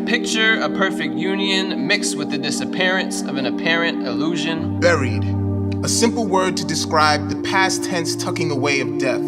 picture a perfect union mixed with the disappearance of an apparent illusion. Buried, a simple word to describe the past tense tucking away of death.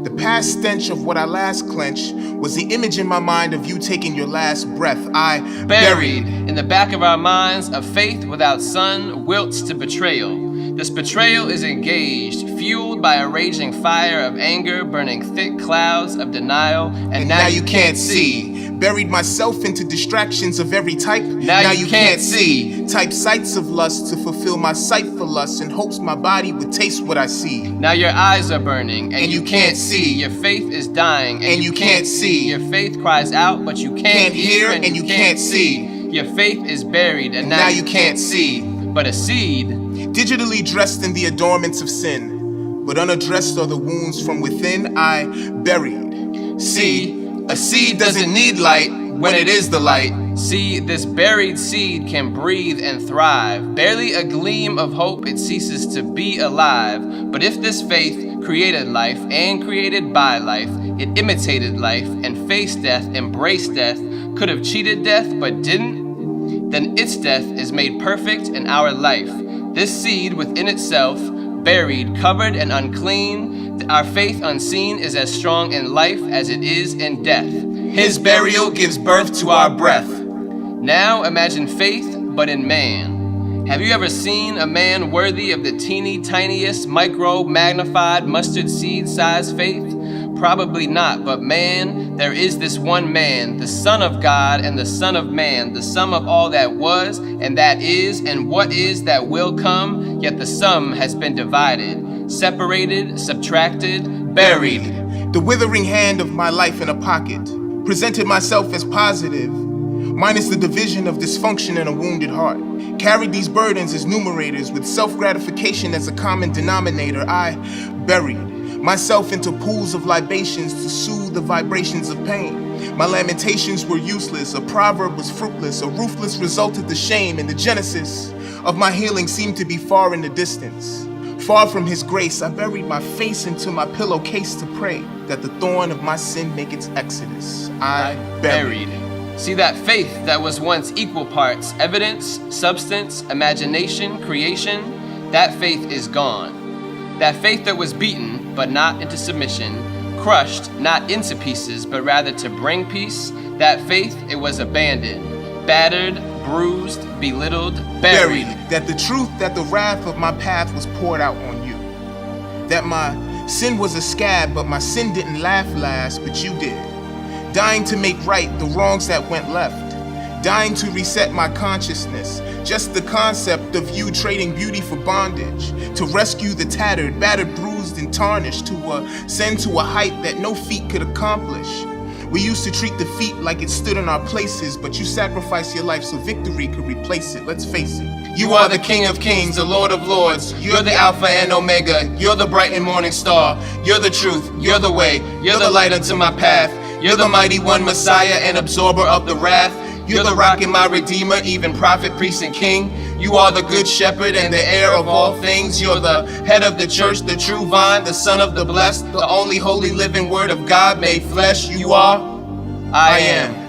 The past stench of what I last clenched was the image in my mind of you taking your last breath. I Buried in the back of our minds, a faith without sun wilts to betrayal. This betrayal is engaged, fueled by a raging fire of anger, burning thick clouds of denial, and now you can't see. Buried myself into distractions of every type. Now you can't see. Type sights of lust to fulfill my sight for lust in hopes my body would taste what I see. Now your eyes are burning and you can't see. Your faith is dying and you can't see. Your faith cries out but you can't hear and you can't see. Your faith is buried and now you can't see. But a seed, digitally dressed in the adornments of sin, but unaddressed are the wounds from within, I buried. See, a seed doesn't need light when it is the light. See, this buried seed can breathe and thrive. Barely a gleam of hope, it ceases to be alive. But if this faith created life and created by life, it imitated life and faced death, embraced death, could have cheated death but didn't, then its death is made perfect in our life. This seed within itself, buried, covered, and unclean, our faith unseen is as strong in life as it is in death. His burial gives birth to our breath. Now imagine faith, but in man. Have you ever seen a man worthy of the teeny tiniest micro magnified mustard seed sized faith? Probably not, but man, there is this one man, the Son of God and the Son of Man, the sum of all that was and that is and what is that will come, yet the sum has been divided, separated, subtracted, buried. The withering hand of my life in a pocket, presented myself as positive, minus the division of dysfunction and a wounded heart. Carried these burdens as numerators with self-gratification as a common denominator. I buried myself into pools of libations to soothe the vibrations of pain. My lamentations were useless, a proverb was fruitless, a ruthless resulted the shame, and the genesis of my healing seemed to be far in the distance. Far from his grace, I buried my face into my pillowcase to pray that the thorn of my sin make its exodus. I buried. See, that faith that was once equal parts evidence, substance, imagination, creation, that faith is gone. That faith that was beaten, but not into submission, crushed, not into pieces, but rather to bring peace, that faith, it was abandoned, battered, bruised, belittled, buried. That the truth that the wrath of my path was poured out on you. That my sin was a scab, but my sin didn't laugh last, but you did. Dying to make right the wrongs that went left. Dying to reset my consciousness. Just the concept of you trading beauty for bondage. To rescue the tattered, battered, bruised, and tarnished. To ascend to a height that no feet could accomplish. We used to treat defeat like it stood in our places, but you sacrificed your life so victory could replace it. Let's face it. You are the King of Kings, the Lord of Lords. You're the Alpha and Omega. You're the bright and morning star. You're the truth. You're the way. You're the light unto my path. You're the mighty one, Messiah and absorber of the wrath. You're the rock and my redeemer, even prophet, priest, and king. You are the good shepherd and the heir of all things. You're the head of the church, the true vine, the son of the blessed, the only holy living word of God made flesh. You are, I am.